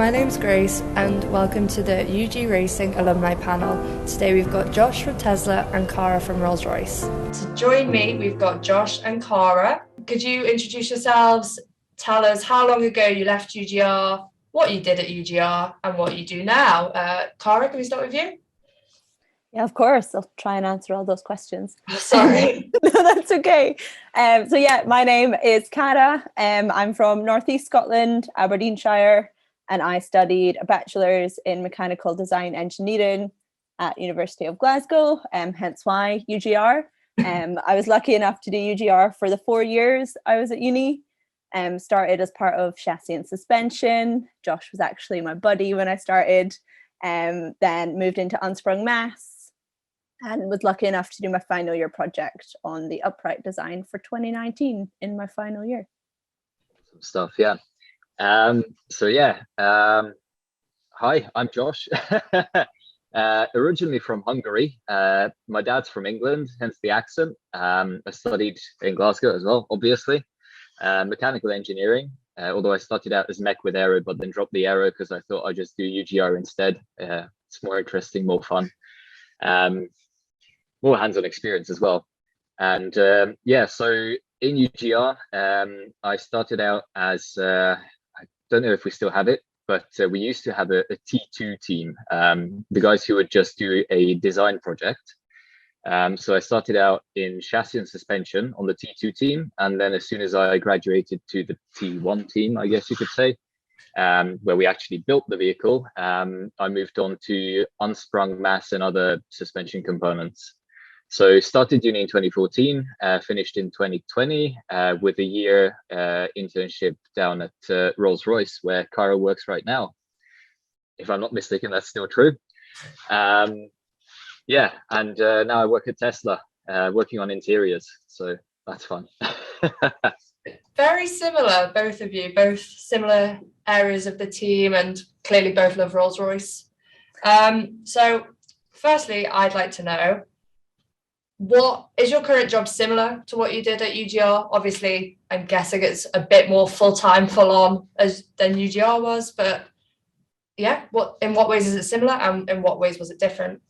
my name's Grace and welcome to the UG Racing Alumni panel. Today we've got Josh from Tesla and Cara from Rolls-Royce. To join me, we've got Josh and Cara. Could you introduce yourselves, tell us how long ago you left UGR, what you did at UGR and what you do now? Cara, can we start with you? Yeah, of course. I'll try and answer all those questions. Sorry. No, that's okay. My name is Cara. I'm from Northeast Scotland, Aberdeenshire, and I studied a bachelor's in mechanical design engineering at University of Glasgow, hence why UGR. I was lucky enough to do UGR for the 4 years I was at uni. Started as part of chassis and suspension. Josh was actually my buddy when I started. Then moved into unsprung mass and was lucky enough to do my final year project on the upright design for 2019 in my final year. Some stuff, yeah. Hi, I'm Josh. Originally from Hungary. My dad's from England, hence the accent. I studied in Glasgow as well, obviously. Mechanical engineering, although I started out as mech with aero, but then dropped the aero because I thought I'd just do UGR instead. It's more interesting, more fun, more hands-on experience as well. And so in UGR, I started out as, I don't know if we still have it, but we used to have a T2 team, the guys who would just do a design project. So I started out in chassis and suspension on the T2 team. And then as soon as I graduated to the T1 team, I guess you could say, where we actually built the vehicle, I moved on to unsprung mass and other suspension components. So started uni in 2014, finished in 2020 with a year internship down at Rolls-Royce, where Cara works right now. If I'm not mistaken, that's still true. And now I work at Tesla, working on interiors. So that's fun. Very similar, both of you, both similar areas of the team and clearly both love Rolls-Royce. So firstly, I'd like to know, what is your current job similar to what you did at UGR? Obviously, I'm guessing it's a bit more full-time, full-on than UGR was, but yeah, in what ways is it similar and in what ways was it different?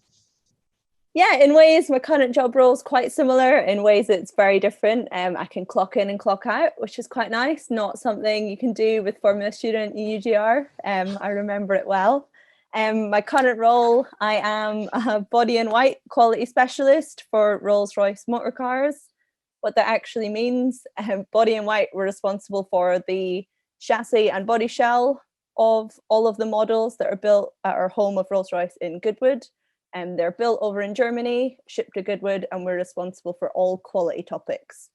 Yeah, in ways, my current job role is quite similar. In ways, it's very different. I can clock in and clock out, which is quite nice. Not something you can do with Formula Student in UGR. I remember it well. My current role, I am a body in white quality specialist for Rolls-Royce motor cars. What that actually means, body in white, we're responsible for the chassis and body shell of all of the models that are built at our home of Rolls-Royce in Goodwood. They're built over in Germany, shipped to Goodwood, and we're responsible for all quality topics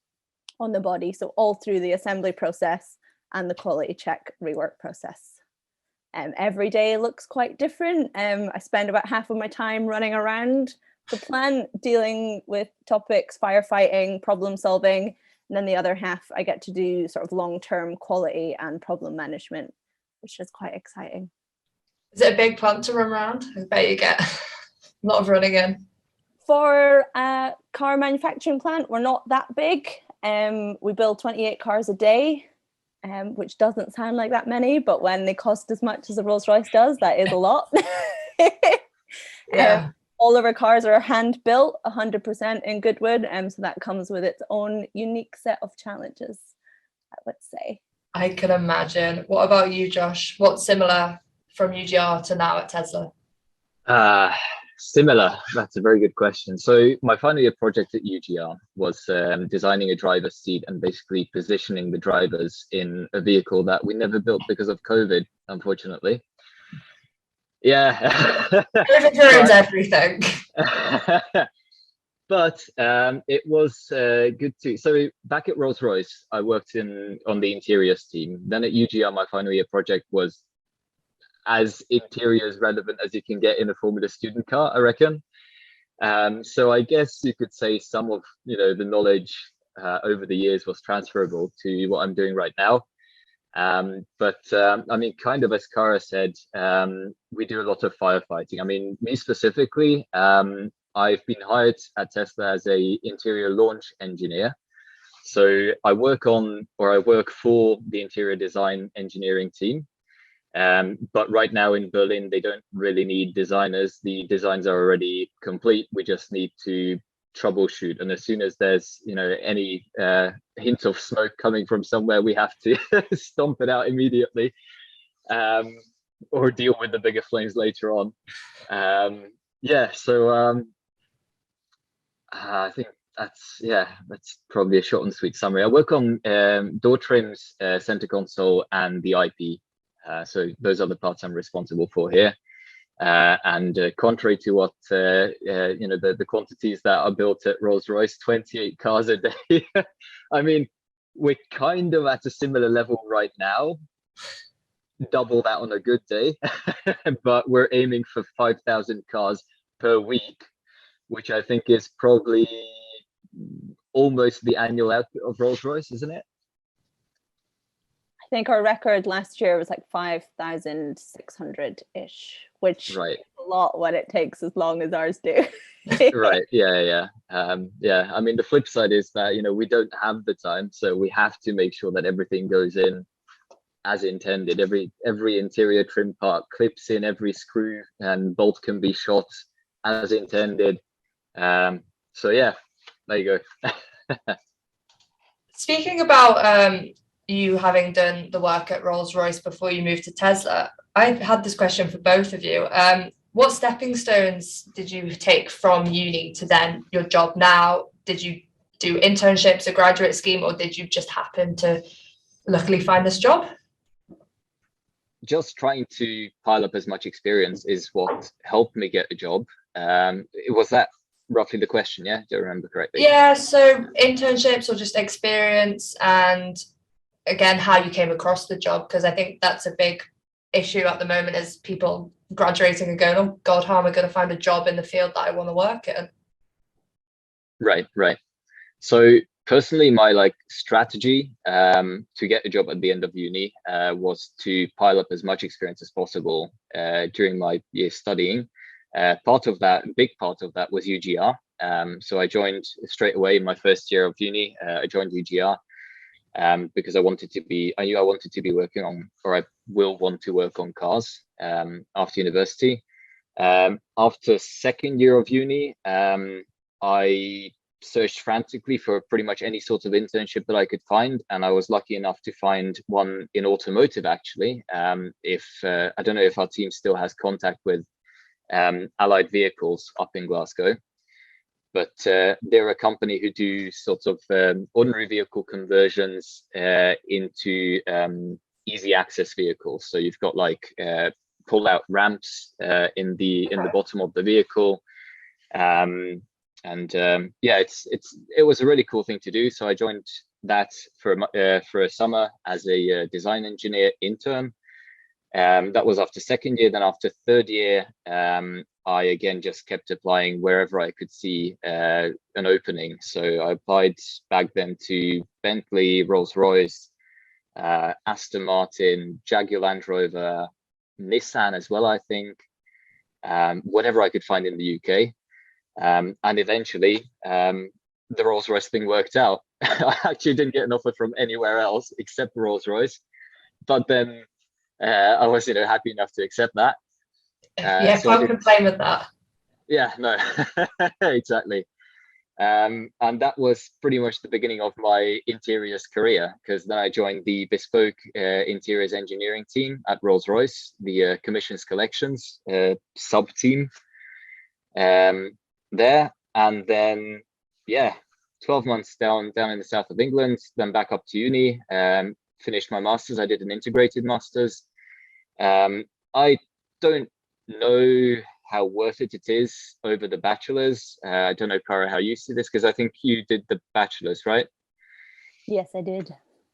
on the body. So all through the assembly process and the quality check rework process. Every day looks quite different. I spend about half of my time running around the plant dealing with topics, firefighting, problem solving, and then the other half I get to do sort of long-term quality and problem management, which is quite exciting. Is it a big plant to run around? I bet you get a lot of running in. For a car manufacturing plant, we're not that big. We build 28 cars a day. Which doesn't sound like that many, but when they cost as much as a Rolls-Royce does, that is a lot. Yeah. All of our cars are hand built 100% in Goodwood, so that comes with its own unique set of challenges, I would say. I can imagine. What about you, Josh? What's similar from UGR to now at Tesla? Similar. That's a very good question. So my final year project at UGR was designing a driver's seat and basically positioning the drivers in a vehicle that we never built because of COVID, unfortunately. Yeah. COVID ruins everything. But it was good too. So back at Rolls-Royce, I worked on the interiors team. Then at UGR, my final year project was as interiors relevant as you can get in a Formula student car, I reckon. So I guess you could say some of the knowledge over the years was transferable to what I'm doing right now. But I mean, kind of as Cara said, we do a lot of firefighting. I mean, me specifically, I've been hired at Tesla as a interior launch engineer. So I work for the interior design engineering team. But right now in Berlin, they don't really need designers. The designs are already complete. We just need to troubleshoot. And as soon as there's, any hint of smoke coming from somewhere, we have to stomp it out immediately, or deal with the bigger flames later on. I think that's probably a short and sweet summary. I work on door trims, center console, and the IP. So those are the parts I'm responsible for here. And contrary to what the quantities that are built at Rolls-Royce, 28 cars a day. I mean, we're kind of at a similar level right now. Double that on a good day, but we're aiming for 5,000 cars per week, which I think is probably almost the annual output of Rolls-Royce, isn't it? I think our record last year was like 5,600-ish, which right. is a lot when it takes as long as ours do. Right. Yeah. I mean, the flip side is that, we don't have the time, so we have to make sure that everything goes in as intended. Every interior trim part clips in, every screw and bolt can be shot as intended. So yeah, there you go. Speaking about you having done the work at Rolls-Royce before you moved to Tesla, I had this question for both of you. What stepping stones did you take from uni to then your job now? Did you do internships, a graduate scheme, or did you just happen to luckily find this job? Just trying to pile up as much experience is what helped me get a job. Was that roughly the question? Yeah, do I remember correctly? Yeah, so internships or just experience, and again, how you came across the job, because I think that's a big issue at the moment, is people graduating and going, oh God, how am I going to find a job in the field that I want to work in? Right. So personally, my strategy to get a job at the end of uni was to pile up as much experience as possible during my year studying. Big part of that was UGR. So I joined straight away in my first year of uni. I joined UGR because I knew I wanted to be working on, or I will want to work on cars after university. After second year of uni, I searched frantically for pretty much any sort of internship that I could find, and I was lucky enough to find one in automotive, actually. I don't know if our team still has contact with Allied Vehicles up in Glasgow, but they're a company who do sort of ordinary vehicle conversions into easy access vehicles. So you've got pull out ramps in the bottom of the vehicle. It was a really cool thing to do. So I joined that for a summer as a design engineer intern. That was after second year. Then after third year, I again just kept applying wherever I could see an opening. So I applied back then to Bentley, Rolls-Royce, Aston Martin, Jaguar Land Rover, Nissan as well, I think, whatever I could find in the UK. And eventually, the Rolls-Royce thing worked out. I actually didn't get an offer from anywhere else except Rolls-Royce. But then I was happy enough to accept that. Can't complain with that. Yeah, no, exactly. And that was pretty much the beginning of my interiors career, because then I joined the bespoke interiors engineering team at Rolls-Royce, the commissions collections sub team there. And then 12 months down in the south of England, then back up to uni, finished my master's. I did an integrated master's. I don't know how worth it is over the bachelor's. I don't know, Cara, how you see this, because I think you did the bachelor's, right? Yes, I did.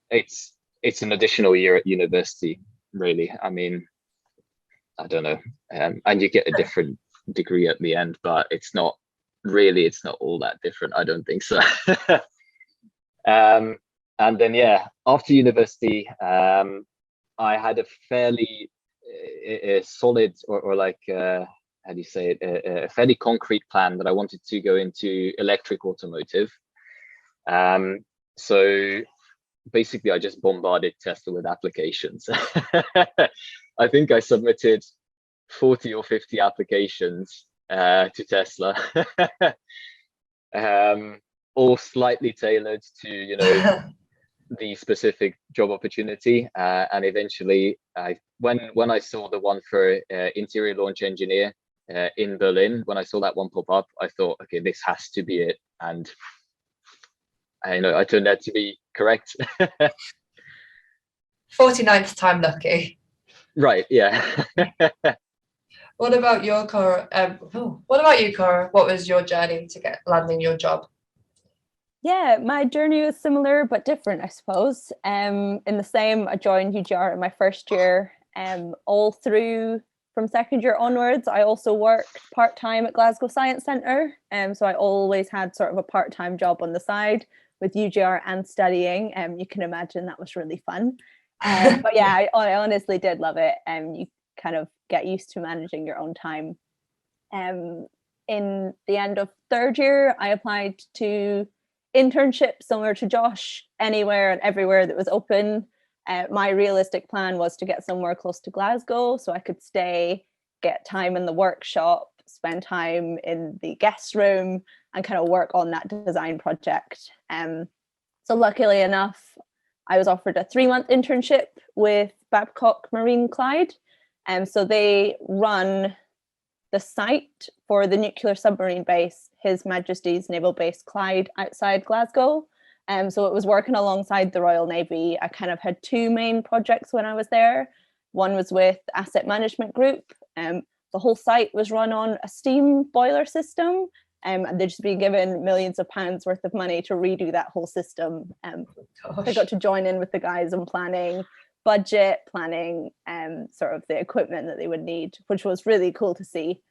It's an additional year at university, really. I mean, I don't know. And you get a different degree at the end, but it's not all that different. I don't think so. And then, after university, I had a fairly solid or how do you say it, a fairly concrete plan that I wanted to go into electric automotive. So basically I just bombarded Tesla with applications. I think I submitted 40 or 50 applications to Tesla, all slightly tailored to, the specific job opportunity. And eventually, when I saw the one for interior launch engineer in Berlin, when I saw that one pop up, I thought, okay, this has to be it. And I turned out to be correct. 49th time lucky. Right, yeah. What about your Cora? What about you, Cora? What was your journey to landing your job? Yeah, my journey was similar but different, I suppose. In the same, I joined UGR in my first year. All through from second year onwards, I also worked part-time at Glasgow Science Centre. So I always had sort of a part-time job on the side with UGR and studying. You can imagine that was really fun. But yeah, I honestly did love it. You kind of get used to managing your own time. In the end of third year, I applied to internships similar to Josh, anywhere and everywhere that was open. My realistic plan was to get somewhere close to Glasgow so I could stay, get time in the workshop, spend time in the guest room and kind of work on that design project. So luckily enough, I was offered a 3-month internship with Babcock Marine Clyde. So they run the site for the nuclear submarine base, His Majesty's Naval Base Clyde, outside Glasgow. So it was working alongside the Royal Navy. I kind of had 2 main projects when I was there. One was with Asset Management Group. The whole site was run on a steam boiler system, and they'd just been given millions of pounds worth of money to redo that whole system. I got to join in with the guys on planning, budget, planning, sort of the equipment that they would need, which was really cool to see.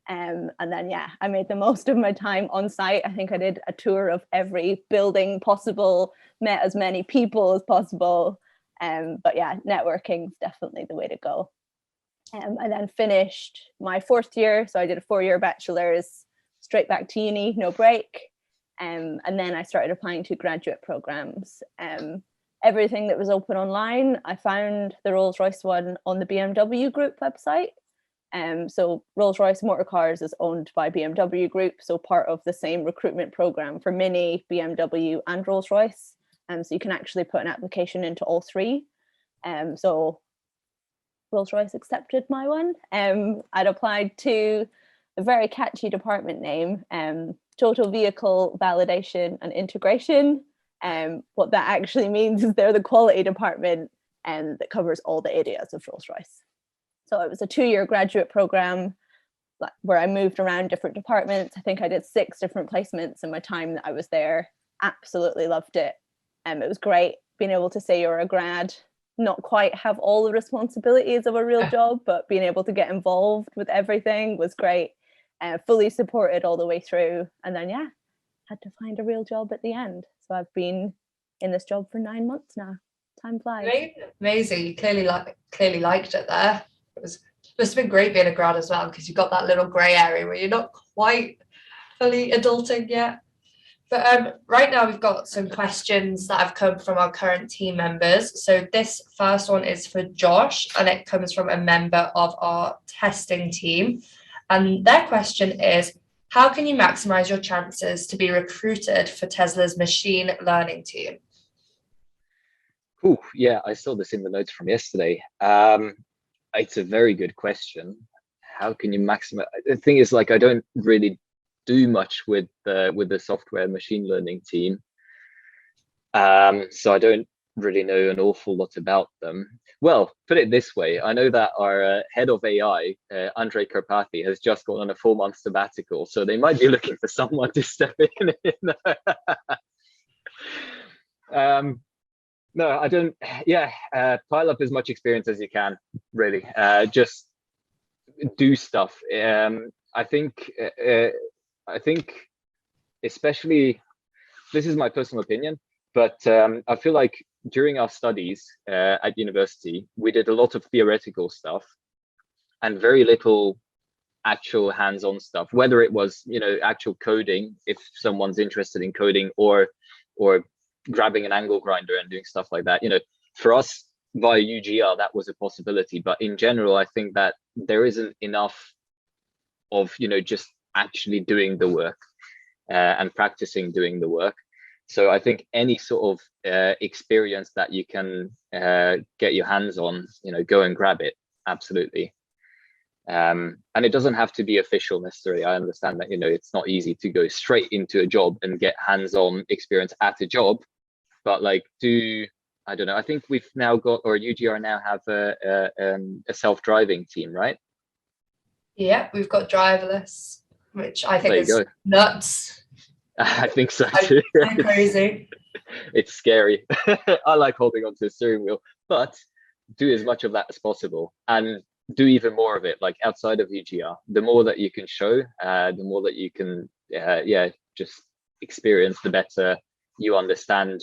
And then, yeah, I made the most of my time on site. I think I did a tour of every building possible, met as many people as possible. But yeah, networking is definitely the way to go. I then finished my 4th year. So I did a 4-year bachelor's, straight back to uni, no break. And then I started applying to graduate programs. Everything that was open online, I found the Rolls-Royce one on the BMW Group website. So Rolls-Royce Motor Cars is owned by BMW Group, so part of the same recruitment program for Mini, BMW and Rolls-Royce. So you can actually put an application into all 3. So Rolls-Royce accepted my one. I'd applied to a very catchy department name, Total Vehicle Validation and Integration. What that actually means is they're the quality department that covers all the areas of Rolls-Royce. So it was a 2-year graduate program where I moved around different departments. I think I did 6 different placements in my time that I was there. Absolutely loved it. It was great being able to say you're a grad, not quite have all the responsibilities of a real job, but being able to get involved with everything was great. Fully supported all the way through. And then, yeah, had to find a real job at the end. So I've been in this job for 9 months now. Time flies. Amazing. You clearly liked it there. It must have been great being a grad as well, because you've got that little grey area where you're not quite fully adulting yet. But right now we've got some questions that have come from our current team members. So this first one is for Josh, and it comes from a member of our testing team. And their question is, how can you maximize your chances to be recruited for Tesla's machine learning team? Cool. Yeah, I saw this in the notes from yesterday. It's a very good question. How can you maximize? The thing is, like, I don't really do much with the software machine learning team, so I don't really know an awful lot about them. Well, put it this way, I know that our head of AI, Andrei Karpathy, has just gone on a 4-month sabbatical, so they might be looking for someone to step in. No, I don't. Yeah, pile up as much experience as you can, really. Just do stuff. I think especially, this is my personal opinion, but I feel like during our studies at university, we did a lot of theoretical stuff and very little actual hands-on stuff, whether it was, actual coding, if someone's interested in coding, or grabbing an angle grinder and doing stuff like that. For us, via UGR that was a possibility, but in general, I think that there isn't enough of, you know, just actually doing the work and practicing doing the work. So I think any sort of experience that you can get your hands on, you know, go and grab it. Absolutely. And it doesn't have to be official necessarily. I understand that, you know, it's not easy to go straight into a job and get hands-on experience at a job, but like I don't know, I think we've now got, or UGR now have a self-driving team, right? Yeah, we've got driverless, which I think There you is go. nuts. I think so too. Crazy. It's scary. I like holding onto the steering wheel, but do as much of that as possible and do even more of it, like outside of UGR. The more that you can show, the more that you can, just experience, the better you understand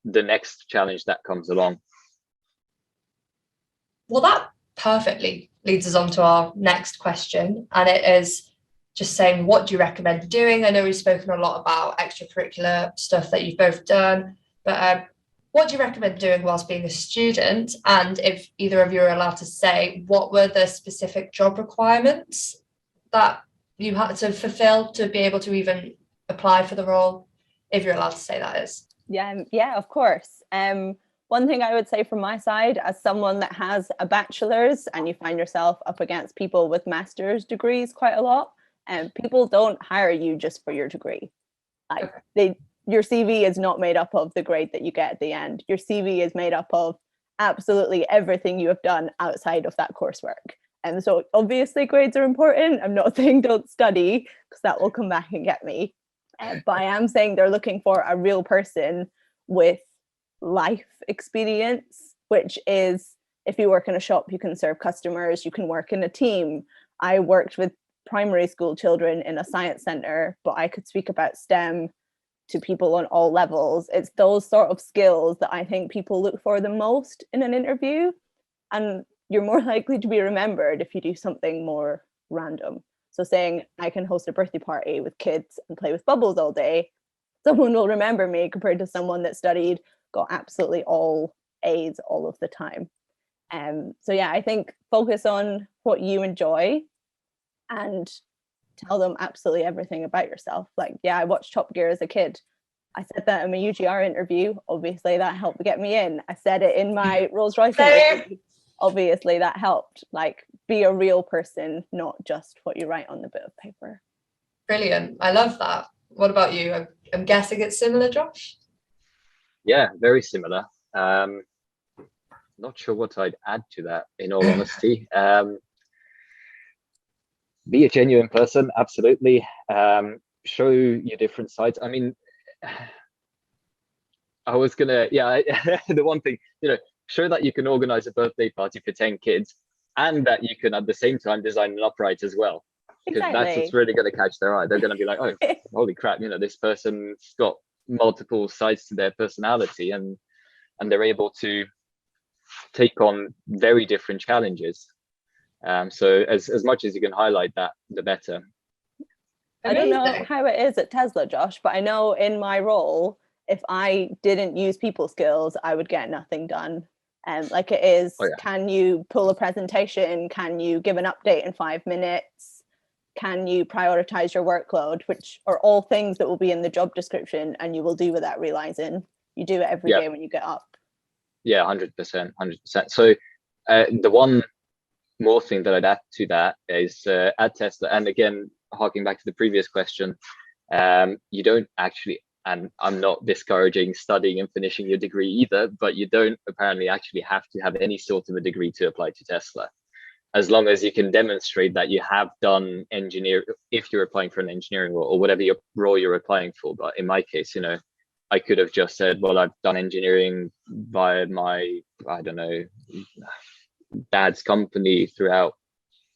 the next challenge that comes along. Well, that perfectly leads us on to our next question, and it is just saying, what do you recommend doing? I know we've spoken a lot about extracurricular stuff that you've both done, but what do you recommend doing whilst being a student? And if either of you are allowed to say, what were the specific job requirements that you had to fulfill to be able to even apply for the role, if you're allowed to say that is? Yeah, of course. One thing I would say from my side, as someone that has a bachelor's and you find yourself up against people with master's degrees quite a lot, and people don't hire you just for your degree. Like your CV is not made up of the grade that you get at the end. Your CV is made up of absolutely everything you have done outside of that coursework. And so obviously grades are important. I'm not saying don't study, because that will come back and get me. But I am saying they're looking for a real person with life experience, which is, if you work in a shop, you can serve customers, you can work in a team. I worked with primary school children in a science center, but I could speak about STEM to people on all levels. It's those sort of skills that I think people look for the most in an interview, and you're more likely to be remembered if you do something more random. So saying I can host a birthday party with kids and play with bubbles all day, someone will remember me compared to someone that studied, got absolutely all A's all of the time. So yeah, I think focus on what you enjoy and tell them absolutely everything about yourself. Like, yeah, I watched Top Gear as a kid. I said that in my UGR interview. Obviously, that helped get me in. I said it in my Rolls-Royce interview. Obviously, that helped. Like, be a real person, not just what you write on the bit of paper. Brilliant. I love that. What about you? I'm guessing it's similar, Josh? Yeah, very similar. Not sure what I'd add to that, in all honesty. Be a genuine person, absolutely. Show your different sides. I mean, I was gonna, the one thing, show that you can organize a birthday party for 10 kids and that you can at the same time design an upright as well. Because that's what's really going to catch their eye. They're going to be like, oh, holy crap, this person's got multiple sides to their personality, and they're able to take on very different challenges. So as much as you can highlight that, the better. I don't know how it is at Tesla, Josh, but I know in my role, if I didn't use people skills, I would get nothing done. Like it is, Can you pull a presentation? Can you give an update in 5 minutes? Can you prioritize your workload? Which are all things that will be in the job description, and you will do without realizing. You do it every day when you get up. Yeah, 100%, 100%. So the one more thing that I'd add to that is at Tesla, and again, harking back to the previous question, you don't actually, and I'm not discouraging studying and finishing your degree either, but you don't apparently actually have to have any sort of a degree to apply to Tesla. As long as you can demonstrate that you have done engineering, if you're applying for an engineering role or whatever your role you're applying for. But in my case, I could have just said, well, I've done engineering via my, I don't know, dad's company throughout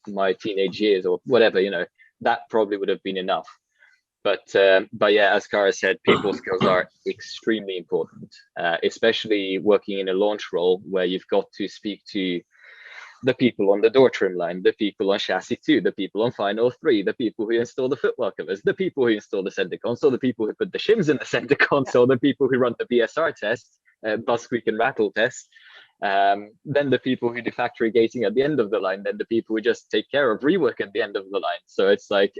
my teenage years or whatever, that probably would have been enough. But yeah, as Cara said, people skills are extremely important, especially working in a launch role where you've got to speak to the people on the door trim line, the people on chassis 2, the people on final 3, the people who install the footwell covers, the people who install the center console, the people who put the shims in the center console, the people who run the BSR test, bus squeak and rattle test. then the people who do factory gating at the end of the line, then the people who just take care of rework at the end of the line. So it's like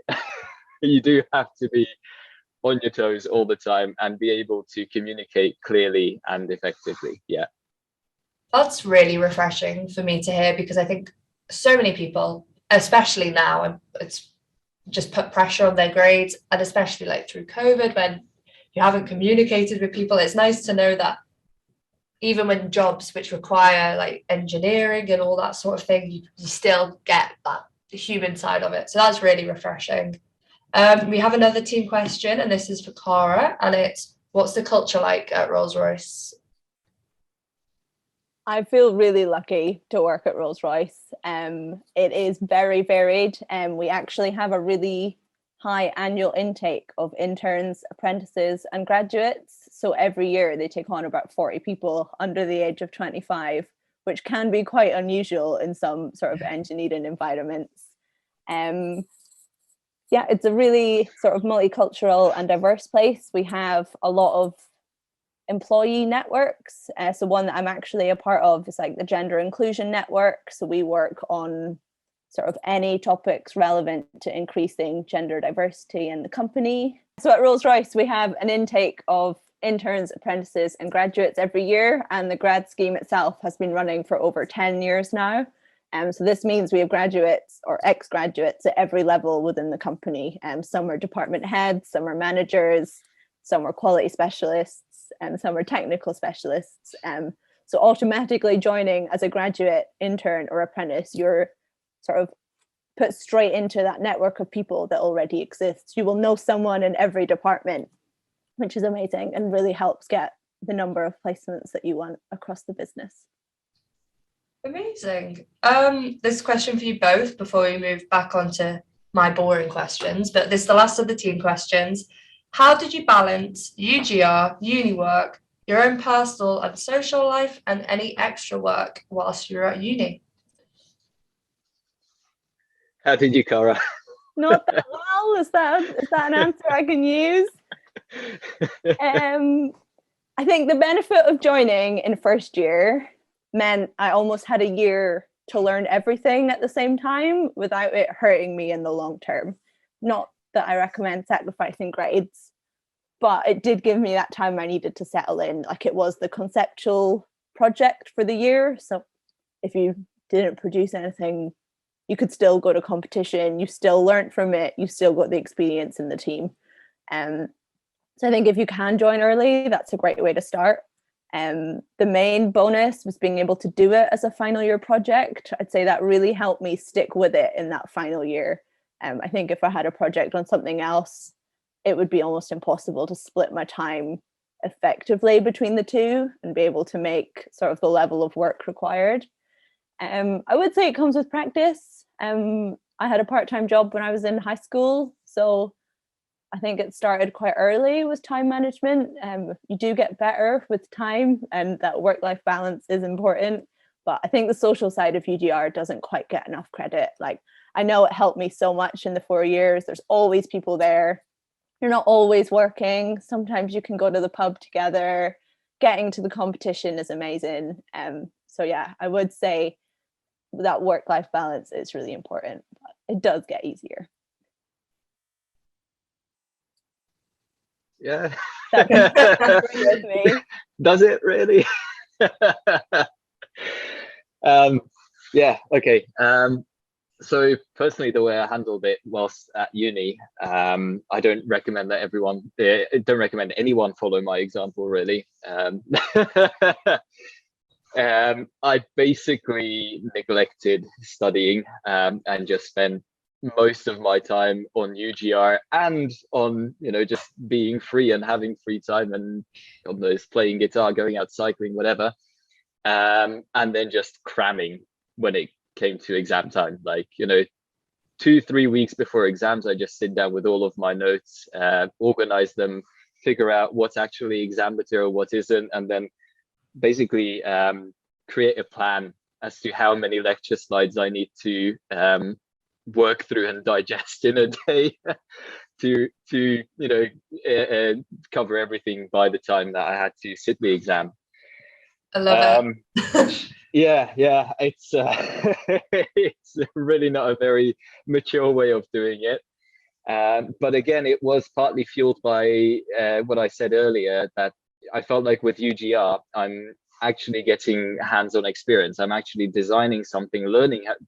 you do have to be on your toes all the time and be able to communicate clearly and effectively. Yeah. That's really refreshing for me to hear, because I think so many people, especially now, it's just put pressure on their grades, and especially like through COVID, when you haven't communicated with people, it's nice to know that even when jobs which require like engineering and all that sort of thing, you still get that human side of it. So that's really refreshing. We have another team question, and this is for Cara, and it's, what's the culture like at Rolls-Royce? I feel really lucky to work at Rolls-Royce. It is very varied, and we actually have a really high annual intake of interns, apprentices, and graduates. So every year they take on about 40 people under the age of 25, which can be quite unusual in some sort of engineering environments. Yeah, it's a really sort of multicultural and diverse place. We have a lot of employee networks. So one that I'm actually a part of is like the Gender Inclusion Network. So we work on sort of any topics relevant to increasing gender diversity in the company. So at Rolls-Royce, we have an intake of interns, apprentices, and graduates every year. And the grad scheme itself has been running for over 10 years now. So this means we have graduates or ex-graduates at every level within the company. Some are department heads, some are managers, some are quality specialists, and some are technical specialists. So automatically joining as a graduate, intern, or apprentice, you're sort of put straight into that network of people that already exists. You will know someone in every department, which is amazing and really helps get the number of placements that you want across the business. Amazing. This question for you both before we move back onto my boring questions, but this is the last of the team questions. How did you balance UGR, uni work, your own personal and social life, and any extra work whilst you were at uni? How did you, Cara? Not that well. Is that an answer I can use? I think the benefit of joining in first year meant I almost had a year to learn everything at the same time without it hurting me in the long term. Not that I recommend sacrificing grades, but it did give me that time I needed to settle in. Like, it was the conceptual project for the year. So if you didn't produce anything, you could still go to competition, you still learned from it, you still got the experience in the team. So I think if you can join early, that's a great way to start. The main bonus was being able to do it as a final year project. I'd say that really helped me stick with it in that final year. I think if I had a project on something else, it would be almost impossible to split my time effectively between the two and be able to make sort of the level of work required. I would say it comes with practice. I had a part-time job when I was in high school, so I think it started quite early with time management. You do get better with time, and that work-life balance is important. But I think the social side of UGR doesn't quite get enough credit. Like, I know it helped me so much in the 4 years. There's always people there. You're not always working. Sometimes you can go to the pub together. Getting to the competition is amazing. So yeah, I would say that work-life balance is really important, but it does get easier. Yeah. With me. Does it really? Yeah, okay. So personally, the way I handled it whilst at uni, I don't recommend that don't recommend anyone follow my example, really. I basically neglected studying and just spent most of my time on UGR and on, just being free and having free time and on those playing guitar, going out cycling, whatever. And then just cramming when it came to exam time. Like, 2-3 weeks before exams, I just sit down with all of my notes, organize them, figure out what's actually exam material, what isn't, and then basically create a plan as to how many lecture slides I need to work through and digest in a day to cover everything by the time that I had to sit the exam. I love Yeah, it's it's really not a very mature way of doing it. But again, it was partly fueled by what I said earlier, that I felt like with UGR, I'm actually getting hands-on experience. I'm actually designing something,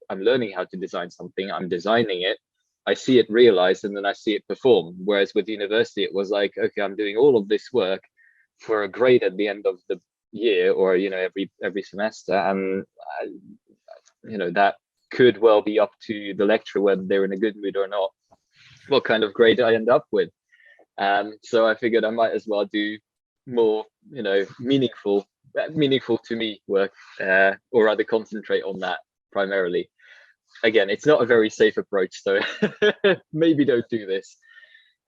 I'm learning how to design something, I'm designing it, I see it realized, and then I see it perform. Whereas with university, it was like, okay, I'm doing all of this work for a grade at the end of the year, or every semester, and that could well be up to the lecturer whether they're in a good mood or not, what kind of grade I end up with. So I figured I might as well do more, meaningful to me work, or rather concentrate on that primarily. Again, it's not a very safe approach, so maybe don't do this.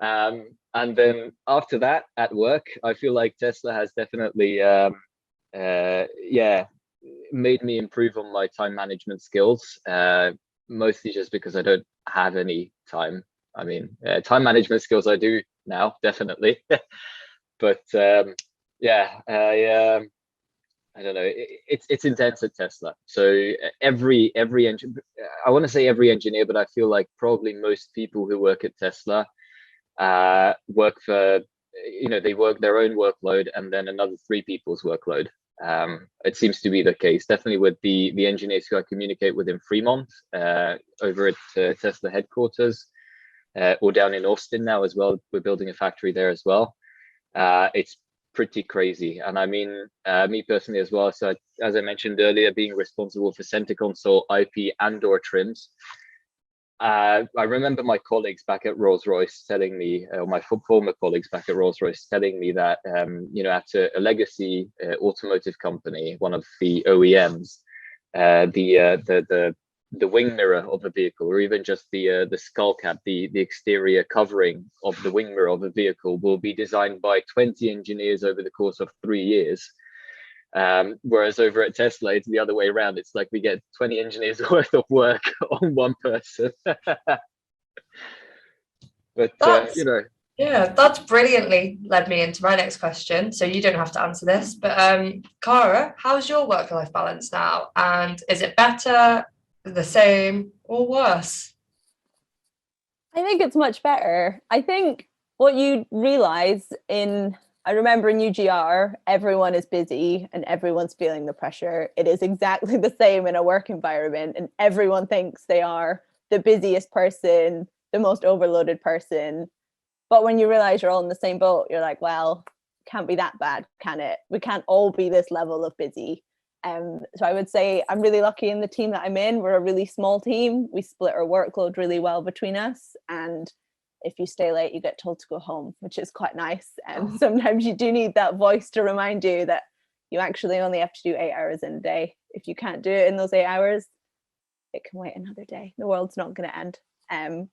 And then after that, at work, I feel like Tesla has definitely, made me improve on my time management skills, mostly just because I don't have any time. I mean, time management skills I do now, definitely. But I don't know. It's intense at Tesla. So every I want to say every engineer, but I feel like probably most people who work at Tesla work for, they work their own workload and then another 3 people's workload. It seems to be the case, definitely with the engineers who I communicate with in Fremont, over at Tesla headquarters, or down in Austin now as well. We're building a factory there as well. It's pretty crazy. And I mean, me personally as well. So as I mentioned earlier, being responsible for center console, IP, and door trims. I remember my colleagues back at Rolls-Royce telling me, or my former colleagues back at Rolls-Royce telling me that, at a legacy automotive company, one of the OEMs, the wing mirror of a vehicle, or even just the skull cap, the exterior covering of the wing mirror of a vehicle, will be designed by 20 engineers over the course of 3 years. Whereas over at Tesla, it's the other way around. It's like we get 20 engineers worth of work on one person. But yeah, that's brilliantly led me into my next question. So you don't have to answer this, but Cara, how's your work-life balance now? And is it better, the same, or worse? I think it's much better. I think what you realize I remember in UGR, everyone is busy and everyone's feeling the pressure. It is exactly the same in a work environment, and everyone thinks they are the busiest person, the most overloaded person. But when you realize you're all in the same boat, you're like, well, can't be that bad, can it? We can't all be this level of busy. So I would say I'm really lucky in the team that I'm in. We're a really small team. We split our workload really well between us. And if you stay late, you get told to go home, which is quite nice. And sometimes you do need that voice to remind you that you actually only have to do 8 hours in a day. If you can't do it in those 8 hours, it can wait another day. The world's not going to end,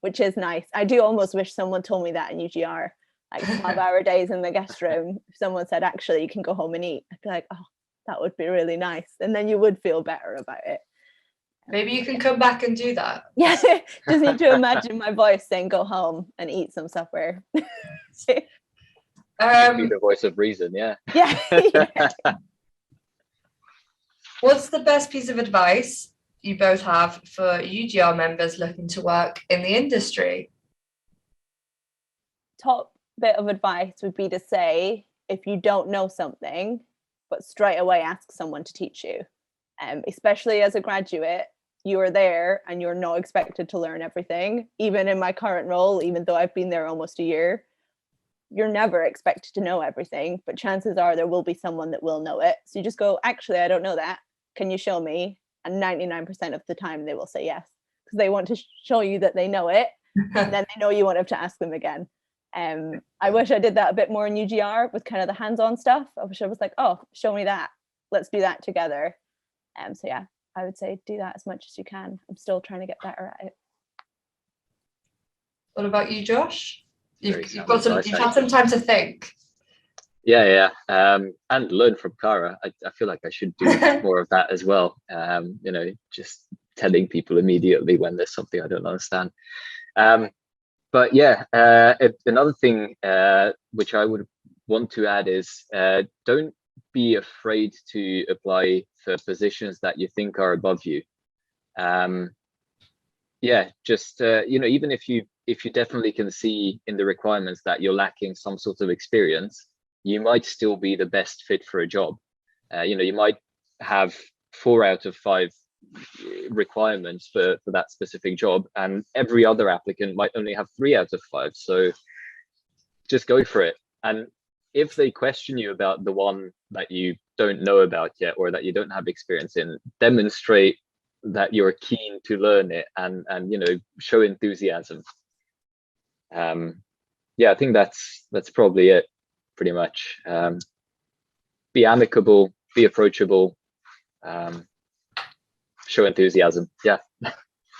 which is nice. I do almost wish someone told me that in UGR, like 12-hour days in the guest room. If someone said, actually, you can go home and eat, I'd be like, oh, that would be really nice. And then you would feel better about it. Maybe you can come back and do that. Yeah, just need to imagine my voice saying, go home and eat some supper. Be the voice of reason, yeah. Yeah. What's the best piece of advice you both have for UGR members looking to work in the industry? Top bit of advice would be to say, if you don't know something, but straight away ask someone to teach you. Especially as a graduate, you are there and you're not expected to learn everything. Even in my current role, even though I've been there almost a year, you're never expected to know everything, but chances are there will be someone that will know it. So you just go, actually, I don't know that. Can you show me? And 99% of the time they will say yes, because they want to show you that they know it. And then they know you won't have to ask them again. I wish I did that a bit more in UGR with kind of the hands-on stuff. I wish I was like, oh, show me that. Let's do that together. So yeah, I would say do that as much as you can. I'm still trying to get better at it. What about you, Josh? You've had Actually. some time to think. Yeah. And learn from Cara. I feel like I should do more of that as well. Just telling people immediately when there's something I don't understand. But yeah, another thing which I would want to add is don't be afraid to apply for positions that you think are above you. Yeah, just even if you definitely can see in the requirements that you're lacking some sort of experience, you might still be the best fit for a job. You might have 4 out of 5 requirements for that specific job, and every other applicant might only have 3 out of 5. So just go for it. And if they question you about the one that you don't know about yet, or that you don't have experience in, demonstrate that you're keen to learn it, and show enthusiasm. Yeah, I think that's probably it, pretty much. Be amicable, be approachable, show enthusiasm. Yeah.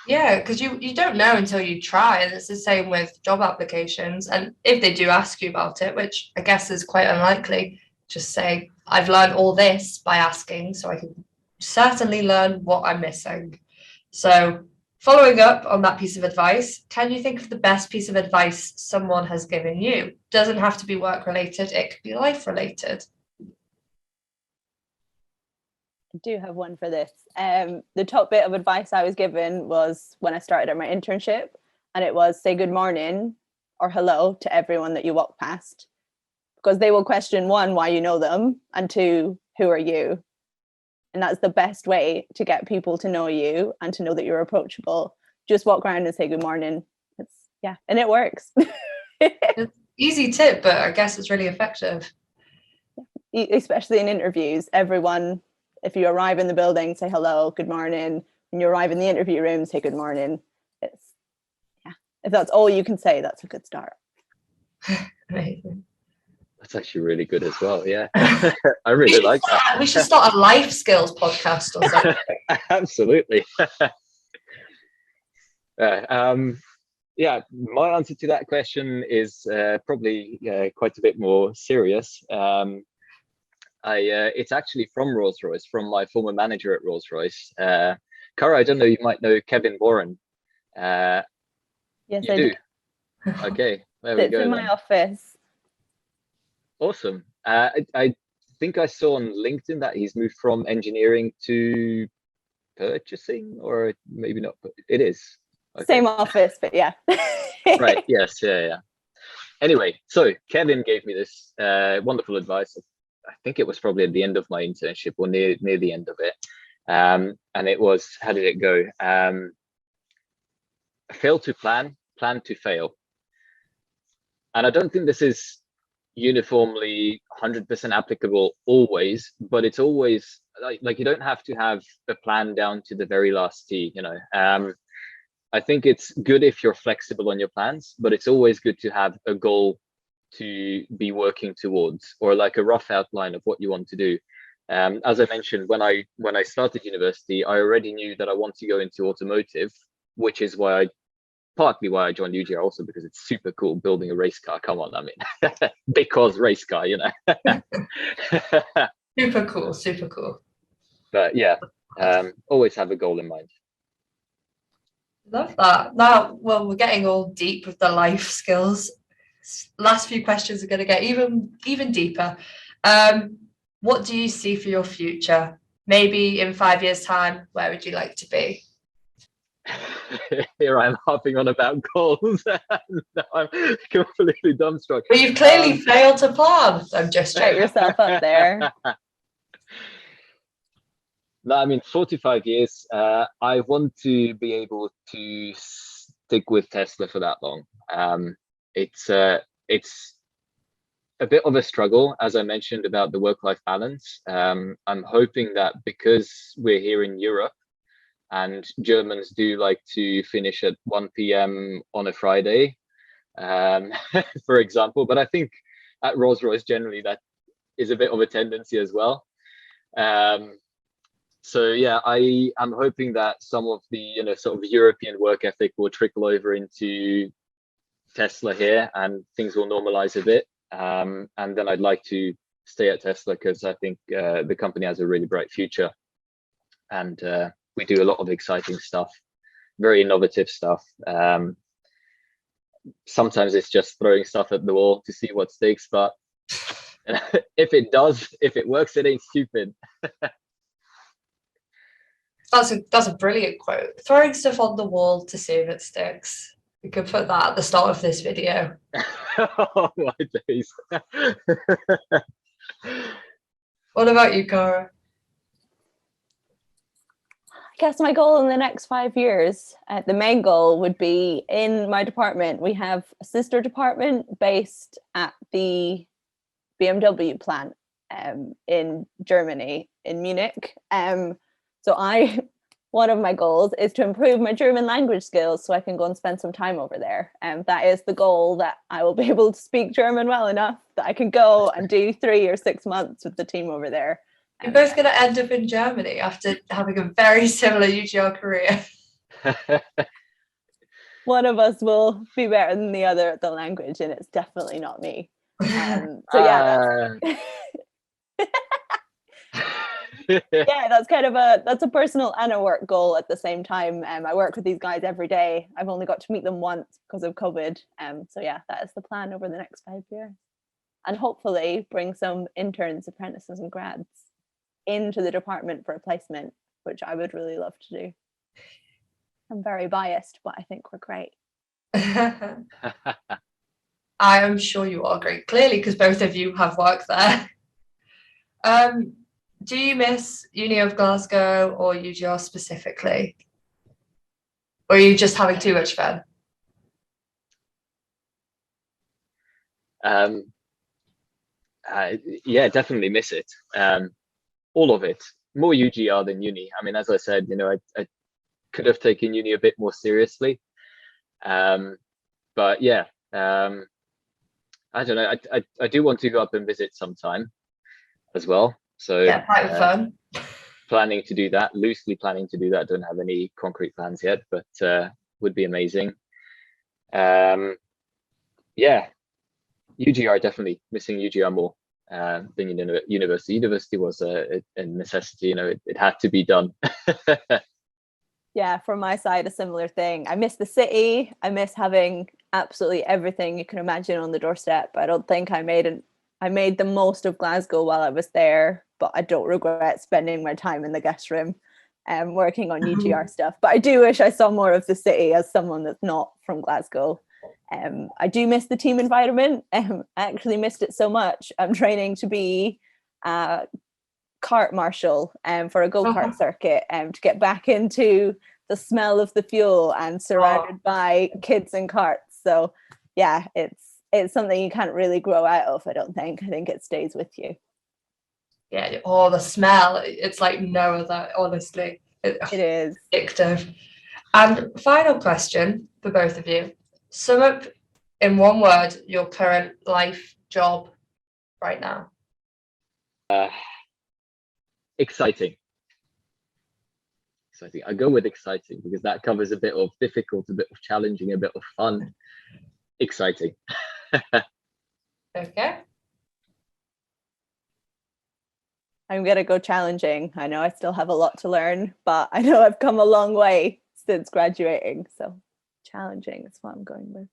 Yeah, because you don't know until you try, and it's the same with job applications. And if they do ask you about it, which I guess is quite unlikely, just say, I've learned all this by asking, so I can certainly learn what I'm missing. So following up on that piece of advice, can you think of the best piece of advice someone has given you? Doesn't have to be work related, it could be life related. I do have one for this. The top bit of advice I was given was when I started my internship, and it was say good morning or hello to everyone that you walk past, because they will question, 1, why you know them, and 2, who are you? And that's the best way to get people to know you and to know that you're approachable. Just walk around and say good morning. And it works. Easy tip, but I guess it's really effective. Especially in interviews, everyone, if you arrive in the building, say hello, good morning. When you arrive in the interview room, say good morning. If that's all you can say, that's a good start. Amazing. That's actually really good as well. Yeah. I really like that. We should start a life skills podcast or something. Absolutely. Yeah, my answer to that question is probably quite a bit more serious. It's actually from Rolls-Royce, from my former manager at Rolls-Royce. Cara, I don't know, you might know Kevin Warren. Yes, you I do. Okay, there we go. It's in my office. Awesome. I think I saw on LinkedIn that he's moved from engineering to purchasing, or maybe not. It is. Okay. Same office, but yeah. Right. Yes. Yeah. Anyway, so Kevin gave me this wonderful advice. I think it was probably at the end of my internship, or near the end of it. And it was, how did it go? Fail to plan to fail. And I don't think this is uniformly 100% applicable always, but it's always like you don't have to have a plan down to the very last T. I think it's good if you're flexible on your plans, but it's always good to have a goal to be working towards, or like a rough outline of what you want to do. As I mentioned, when I started university, I already knew that I want to go into automotive, which is partly why I joined UGR, also because it's super cool building a race car. Come on, I mean, because race car, Super cool. But yeah, always have a goal in mind. Love that. Now, well, we're getting all deep with the life skills. Last few questions are going to get even deeper. What do you see for your future? Maybe in 5 years' time, where would you like to be? Here I'm harping on about goals. I'm completely dumbstruck. Well, you've clearly failed to plan. I'm just Set yourself up there. No, I mean, 45 years. I want to be able to stick with Tesla for that long. It's a bit of a struggle, as I mentioned, about the work-life balance. I'm hoping that because we're here in Europe, and Germans do like to finish at 1 p.m. on a Friday, for example. But I think at Rolls-Royce, generally, that is a bit of a tendency as well. So yeah, I am hoping that some of the sort of European work ethic will trickle over into Tesla here, and things will normalize a bit. And then I'd like to stay at Tesla because I think the company has a really bright future, and we do a lot of exciting stuff, very innovative stuff. Sometimes it's just throwing stuff at the wall to see what sticks, but If it works, it ain't stupid. That's a brilliant quote. Throwing stuff on the wall to see if it sticks. We could put that at the start of this video. Oh my days. What about you, Cara? I guess my goal in the next 5 years, the main goal would be in my department. We have a sister department based at the BMW plant in Germany, in Munich. One of my goals is to improve my German language skills so I can go and spend some time over there. And that is the goal, that I will be able to speak German well enough that I can go and do 3 or 6 months with the team over there. You're both going to end up in Germany after having a very similar UGR career. One of us will be better than the other at the language, and it's definitely not me. Yeah, that's kind of a personal and a work goal at the same time. I work with these guys every day. I've only got to meet them once because of COVID. So yeah, that is the plan over the next 5 years, and hopefully bring some interns, apprentices, and grads into the department for a placement, which I would really love to do. I'm very biased, but I think we're great. I am sure you are great, clearly, because both of you have worked there. Do you miss Uni of Glasgow or UGR specifically? Or are you just having too much fun? Yeah, definitely miss it. All of it. More UGR than uni. I mean, as I said, I could have taken uni a bit more seriously. But yeah, I don't know. I do want to go up and visit sometime as well. So yeah, quite fun. Planning to do that, loosely planning to do that. Don't have any concrete plans yet, but would be amazing. Yeah, UGR, definitely missing UGR more than university. University was a necessity. It had to be done. Yeah, from my side, a similar thing. I miss the city. I miss having absolutely everything you can imagine on the doorstep. I don't think I made the most of Glasgow while I was there, but I don't regret spending my time in the guest room and working on UGR stuff. But I do wish I saw more of the city as someone that's not from Glasgow. I do miss the team environment. I actually missed it so much. I'm training to be a kart marshal for a go-kart circuit to get back into the smell of the fuel and surrounded by kids and karts. So yeah, it's something you can't really grow out of, I don't think. I think it stays with you. Yeah, the smell, it's like no other, honestly. It is. Addictive. And final question for both of you. Sum up in one word your current life job right now. Exciting. I go with exciting because that covers a bit of difficult, a bit of challenging, a bit of fun. Exciting. Okay. I'm gonna go challenging. I know I still have a lot to learn, but I know I've come a long way since graduating. So challenging is what I'm going with.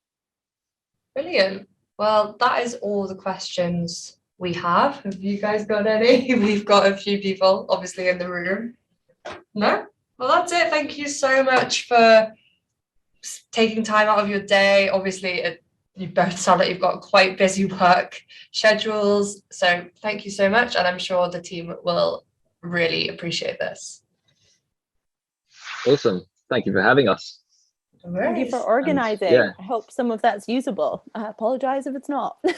Brilliant. Well, that is all the questions we have. Have you guys got any? We've got a few people obviously in the room. No? Well, that's it. Thank you so much for taking time out of your day. Obviously, you both sound like you've got quite busy work schedules. So thank you so much. And I'm sure the team will really appreciate this. Awesome. Thank you for having us. Thank you for organizing. Yeah. I hope some of that's usable. I apologize if it's not. It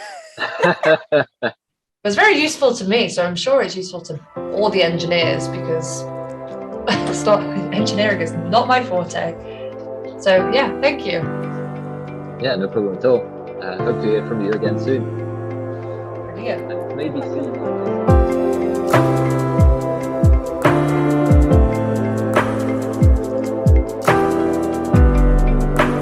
was very useful to me, so I'm sure it's useful to all the engineers because engineering is not my forte. So yeah, thank you. Yeah, no problem at all. Hope to hear from you again soon. Brilliant. And maybe see you.